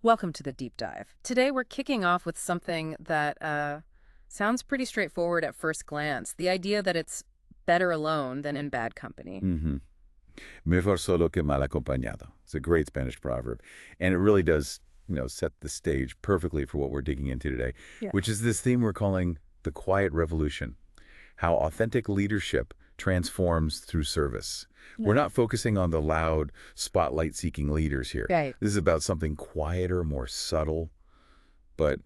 Welcome to the deep dive. Today we're kicking off with something that sounds pretty straightforward at first glance. The idea that it's better alone than in bad company. hmm Mejor solo que mal acompañado. It's a great Spanish proverb. And it really does, set the stage perfectly for what we're digging into today, Yeah. which is this theme we're calling the quiet revolution, how authentic leadership transforms through service. We're Yeah. not focusing on the loud, spotlight-seeking leaders here. Right. This is about something quieter, more subtle, but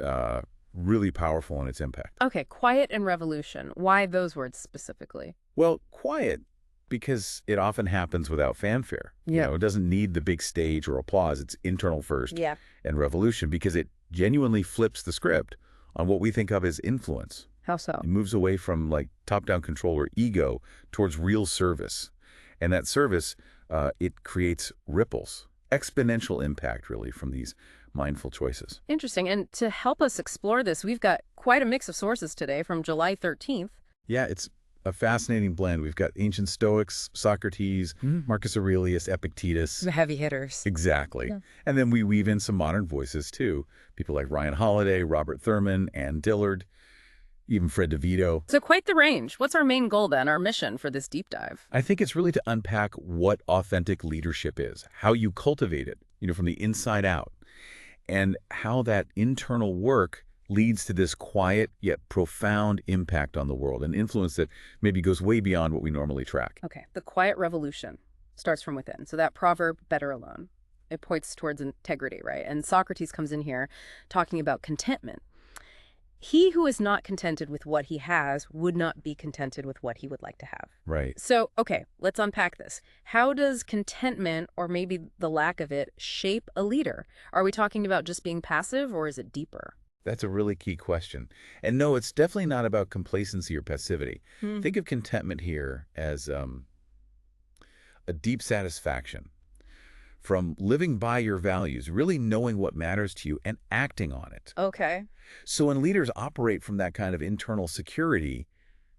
really powerful in its impact. Okay, quiet and revolution. Why those words specifically? Well, quiet because it often happens without fanfare. Yeah. It doesn't need the big stage or applause. It's internal first. Yeah. And revolution because it genuinely flips the script on what we think of as influence. How so? It moves away from like top-down control or ego towards real service. And that service, it creates ripples, exponential impact really from these mindful choices. Interesting. And to help us explore this, we've got quite a mix of sources today from July 13th. Yeah, it's a fascinating blend. We've got ancient Stoics, Socrates, Marcus Aurelius, Epictetus. The heavy hitters. Exactly. Yeah. And then we weave in some modern voices too. People like Ryan Holiday, Robert Thurman, Ann Dillard, even Fred DeVito. So quite the range. What's our main goal then, our mission for this deep dive? I think it's really to unpack what authentic leadership is, how you cultivate it, from the inside out, and how that internal work leads to this quiet yet profound impact on the world, an influence that maybe goes way beyond what we normally track. Okay, the quiet revolution starts from within. So that proverb, better alone, it points towards integrity, right? And Socrates comes in here talking about contentment. He who is not contented with what he has would not be contented with what he would like to have. Right. So, okay, let's unpack this. How does contentment, or maybe the lack of it, shape a leader? Are we talking about just being passive, or is it deeper? That's a really key question. And no, it's definitely not about complacency or passivity. Hmm. Think of contentment here as a deep satisfaction from living by your values, really knowing what matters to you and acting on it. Okay. So when leaders operate from that kind of internal security,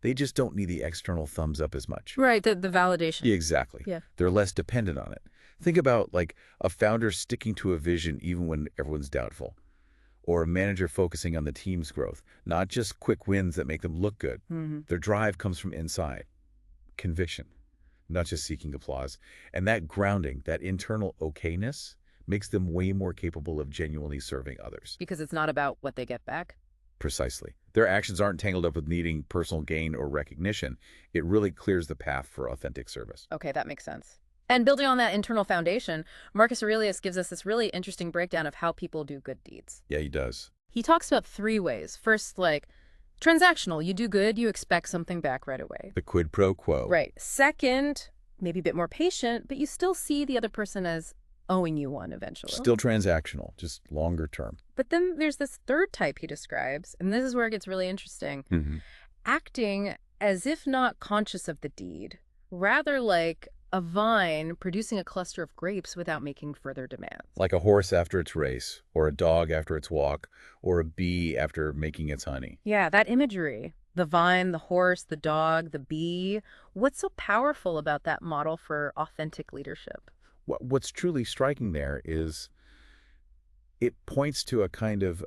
they just don't need the external thumbs up as much. Right, the validation. Yeah, exactly. Yeah. They're less dependent on it. Think about like a founder sticking to a vision even when everyone's doubtful, or a manager focusing on the team's growth, not just quick wins that make them look good. Mm-hmm. Their drive comes from inside, conviction, not just seeking applause. And that grounding, that internal okayness, makes them way more capable of genuinely serving others. Because it's not about what they get back. Precisely. Their actions aren't tangled up with needing personal gain or recognition. It really clears the path for authentic service. Okay, that makes sense. And building on that internal foundation, Marcus Aurelius gives us this really interesting breakdown of how people do good deeds. Yeah, he does. He talks about three ways. First, like transactional, you do good, you expect something back right away. The quid pro quo. Right. Second, maybe a bit more patient, but you still see the other person as owing you one eventually. Still transactional, just longer term. But then there's this third type he describes, and this is where it gets really interesting. Acting as if not conscious of the deed, rather like a vine producing a cluster of grapes without making further demands. Like a horse after its race, or a dog after its walk, or a bee after making its honey. Yeah, that imagery, the vine, the horse, the dog, the bee. What's so powerful about that model for authentic leadership? What's truly striking there is it points to a kind of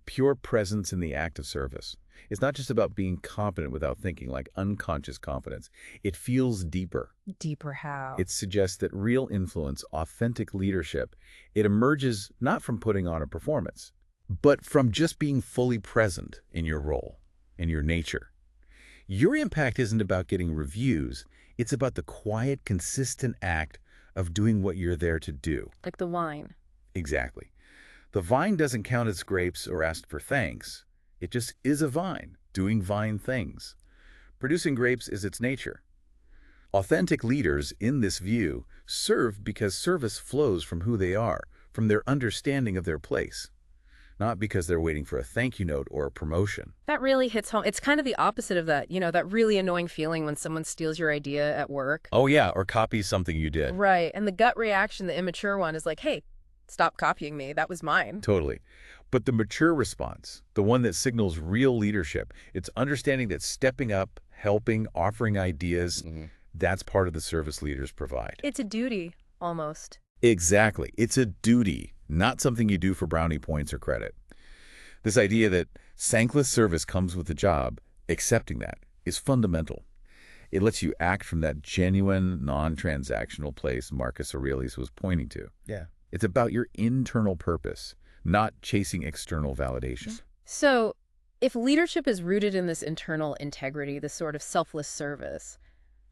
pure presence in the act of service. It's not just about being competent without thinking, like unconscious competence. It feels deeper. Deeper how? It suggests that real influence, authentic leadership, it emerges not from putting on a performance, but from just being fully present in your role, in your nature. Your impact isn't about getting reviews. It's about the quiet, consistent act of doing what you're there to do. Like the wine. Exactly. The vine doesn't count its grapes or ask for thanks. It just is a vine, doing vine things. Producing grapes is its nature. Authentic leaders, in this view, serve because service flows from who they are, from their understanding of their place, not because they're waiting for a thank you note or a promotion. That really hits home. It's kind of the opposite of that, that really annoying feeling when someone steals your idea at work. Oh yeah, or copies something you did. Right. And the gut reaction, the immature one, is like, hey, stop copying me. That was mine. Totally. But the mature response, the one that signals real leadership, it's understanding that stepping up, helping, offering ideas, that's part of the service leaders provide. It's a duty, almost. Exactly. It's a duty, not something you do for brownie points or credit. This idea that thankless service comes with the job, accepting that, is fundamental. It lets you act from that genuine, non-transactional place Marcus Aurelius was pointing to. Yeah. It's about your internal purpose, not chasing external validation. So, if leadership is rooted in this internal integrity, this sort of selfless service,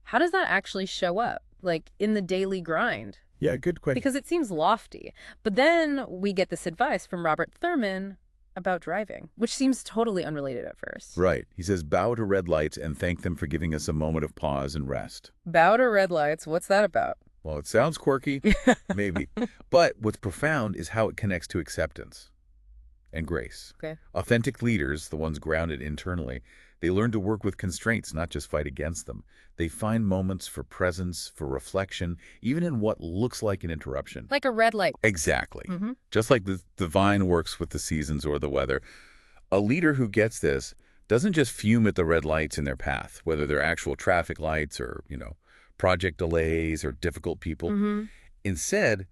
how does that actually show up, like in the daily grind? Yeah, good question. Because it seems lofty. But then we get this advice from Robert Thurman about driving, which seems totally unrelated at first. Right. He says, bow to red lights and thank them for giving us a moment of pause and rest. Bow to red lights, what's that about? Well, it sounds quirky, maybe. But what's profound is how it connects to acceptance and grace. Okay. Authentic leaders, the ones grounded internally, they learn to work with constraints, not just fight against them. They find moments for presence, for reflection, even in what looks like an interruption. Like a red light. Exactly. Just like the vine works with the seasons or the weather. A leader who gets this doesn't just fume at the red lights in their path, whether they're actual traffic lights or, project delays or difficult people. Instead,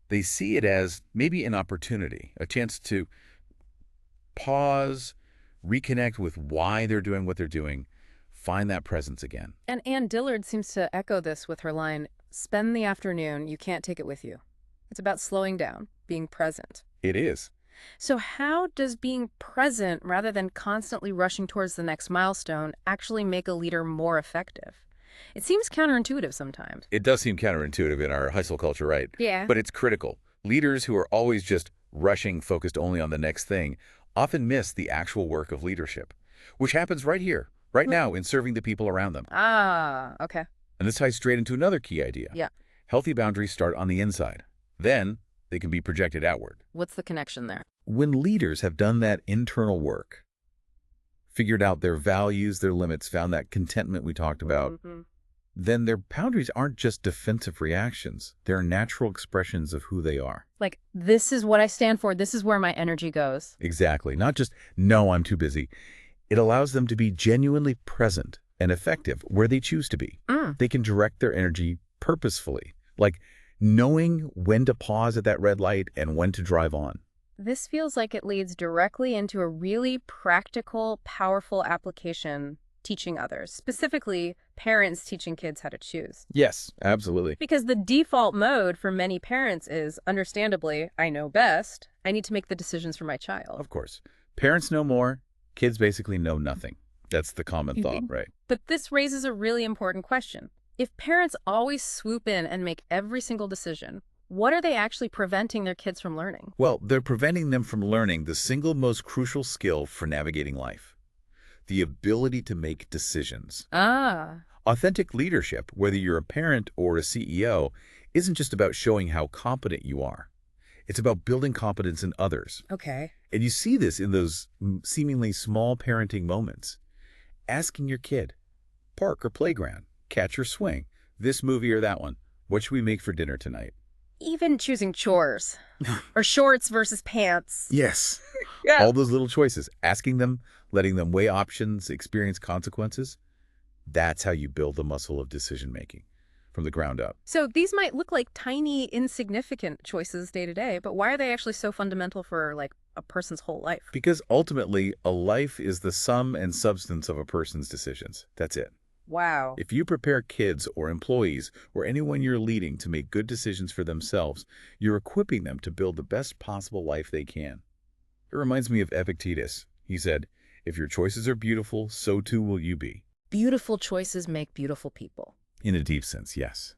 they see it as maybe an opportunity, a chance to pause, reconnect with why they're doing what they're doing, find that presence again. And Ann Dillard seems to echo this with her line, spend the afternoon, you can't take it with you. It's about slowing down, being present. It is. So how does being present rather than constantly rushing towards the next milestone actually make a leader more effective? It seems counterintuitive sometimes. It does seem counterintuitive in our hustle culture, right? Yeah. But it's critical. Leaders who are always just rushing, focused only on the next thing, often miss the actual work of leadership, which happens right here, right now, in serving the people around them. Ah, okay. And this ties straight into another key idea. Yeah. Healthy boundaries start on the inside. Then they can be projected outward. What's the connection there? When leaders have done that internal work, figured out their values, their limits, found that contentment we talked about, then their boundaries aren't just defensive reactions. They're natural expressions of who they are. Like, this is what I stand for. This is where my energy goes. Exactly. Not just, no, I'm too busy. It allows them to be genuinely present and effective where they choose to be. They can direct their energy purposefully, like knowing when to pause at that red light and when to drive on. This feels like it leads directly into a really practical, powerful application teaching others, specifically parents teaching kids how to choose. Yes, absolutely. Because the default mode for many parents is, understandably, I know best. I need to make the decisions for my child. Of course. Parents know more. Kids basically know nothing. That's the common thought, right? But this raises a really important question. If parents always swoop in and make every single decision, what are they actually preventing their kids from learning? Well, they're preventing them from learning the single most crucial skill for navigating life. The ability to make decisions. Ah. Authentic leadership, whether you're a parent or a CEO, isn't just about showing how competent you are. It's about building competence in others. Okay. And you see this in those seemingly small parenting moments. Asking your kid, park or playground, catch or swing, this movie or that one, what should we make for dinner tonight? Even choosing chores or shorts versus pants. Yes. Yeah. All those little choices, asking them, letting them weigh options, experience consequences. That's how you build the muscle of decision-making from the ground up. So these might look like tiny, insignificant choices day to day, but why are they actually so fundamental for like a person's whole life? Because ultimately, a life is the sum and substance of a person's decisions. That's it. Wow. If you prepare kids or employees or anyone you're leading to make good decisions for themselves, you're equipping them to build the best possible life they can. It reminds me of Epictetus. He said, if your choices are beautiful, so too will you be. Beautiful choices make beautiful people. In a deep sense, yes.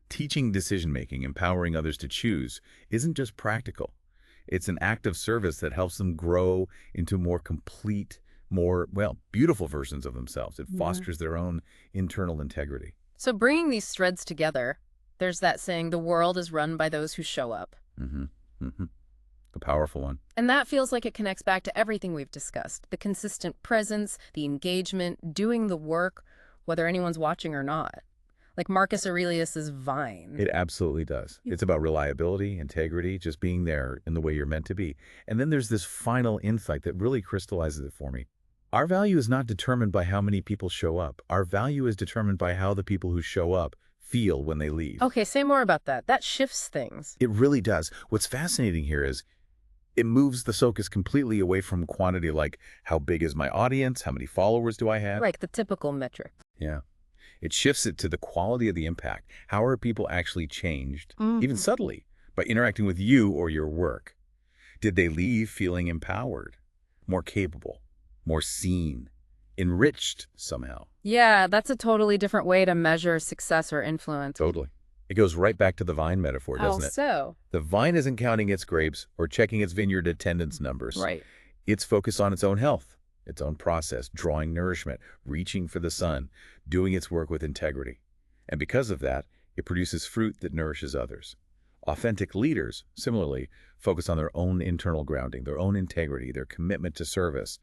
Teaching decision-making, empowering others to choose, isn't just practical. It's an act of service that helps them grow into more complete, more, beautiful versions of themselves. It fosters their own internal integrity. So bringing these threads together, there's that saying, the world is run by those who show up. A powerful one. And that feels like it connects back to everything we've discussed. The consistent presence, the engagement, doing the work, whether anyone's watching or not. Like Marcus Aurelius's vine. It absolutely does. It's about reliability, integrity, just being there in the way you're meant to be. And then there's this final insight that really crystallizes it for me. Our value is not determined by how many people show up. Our value is determined by how the people who show up feel when they leave. Okay, say more about that. That shifts things. It really does. What's fascinating here is it moves the focus completely away from quantity, like how big is my audience, how many followers do I have? Like the typical metric. Yeah. It shifts it to the quality of the impact. How are people actually changed, even Mhm. subtly, by interacting with you or your work? Did they leave feeling empowered, more capable, more seen, enriched somehow? Yeah, that's a totally different way to measure success or influence. Totally. It goes right back to the vine metaphor, How doesn't it? so? The vine isn't counting its grapes or checking its vineyard attendance numbers. Right. It's focused on its own health, its own process, drawing nourishment, reaching for the sun, doing its work with integrity. And because of that, it produces fruit that nourishes others. Authentic leaders, similarly, focus on their own internal grounding, their own integrity, their commitment to service.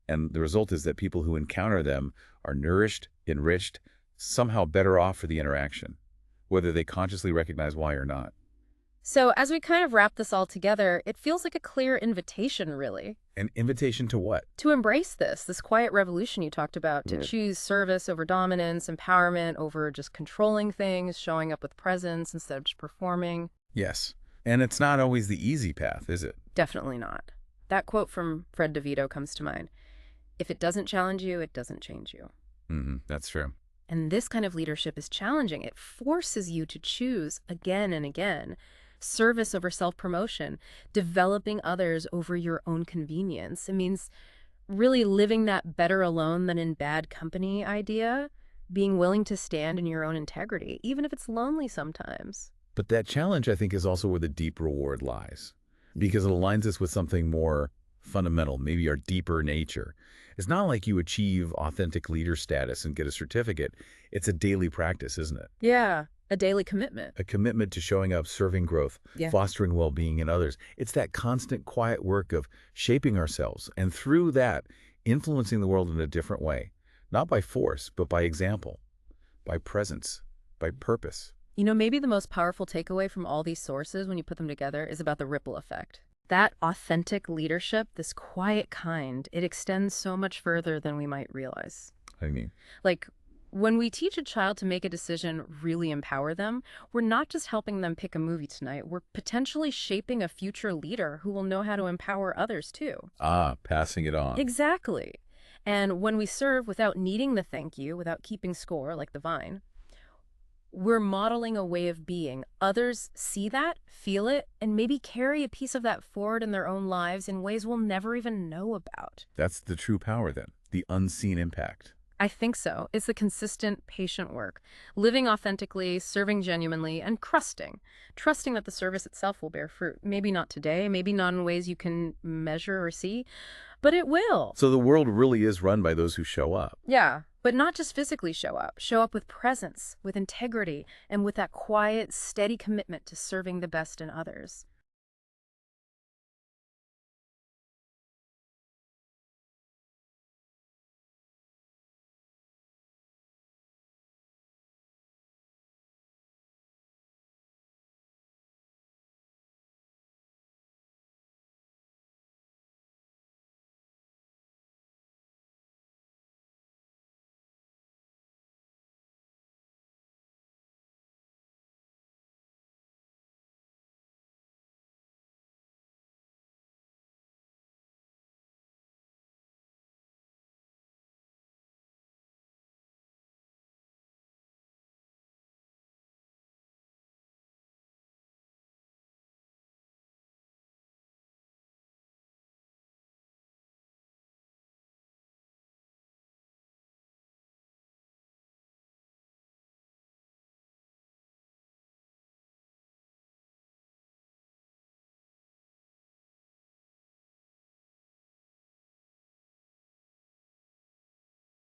And the result is that people who encounter them are nourished, enriched, somehow better off for the interaction, whether they consciously recognize why or not. So as we kind of wrap this all together, it feels like a clear invitation, really, An invitation to what? to embrace this quiet revolution you talked about, to Right. choose service over dominance, empowerment over just controlling things, showing up with presence instead of just performing. Yes. And it's not always the easy path, is it? Definitely not. That quote from Fred DeVito comes to mind. If it doesn't challenge you, it doesn't change you. That's true. And this kind of leadership is challenging. It forces you to choose again and again service over self-promotion, developing others over your own convenience. It means really living that better alone than in bad company idea, being willing to stand in your own integrity, even if it's lonely sometimes. But that challenge, I think, is also where the deep reward lies, because it aligns us with something more fundamental, maybe our deeper nature. It's not like you achieve authentic leader status and get a certificate. It's a daily practice, isn't it? Yeah, a daily commitment. A commitment to showing up, serving growth, Yeah. fostering well-being in others. It's that constant quiet work of shaping ourselves, and through that, influencing the world in a different way, not by force, but by example, by presence, by purpose. You know, maybe the most powerful takeaway from all these sources when you put them together is about the ripple effect. That authentic leadership, this quiet kind, it extends so much further than we might realize. I mean, Like, when we teach a child to make a decision, really empower them, we're not just helping them pick a movie tonight, we're potentially shaping a future leader who will know how to empower others too. passing it on. Exactly. And when we serve without needing the thank you, without keeping score like the vine, we're modeling a way of being. Others see that, feel it, and maybe carry a piece of that forward in their own lives in ways we'll never even know about. That's the true power then, the unseen impact. I think so. It's the consistent, patient work, living authentically, serving genuinely, and trusting that the service itself will bear fruit. Maybe not today, maybe not in ways you can measure or see, but it will. So the world really is run by those who show up. Yeah, but not just physically show up with presence, with integrity, and with that quiet, steady commitment to serving the best in others.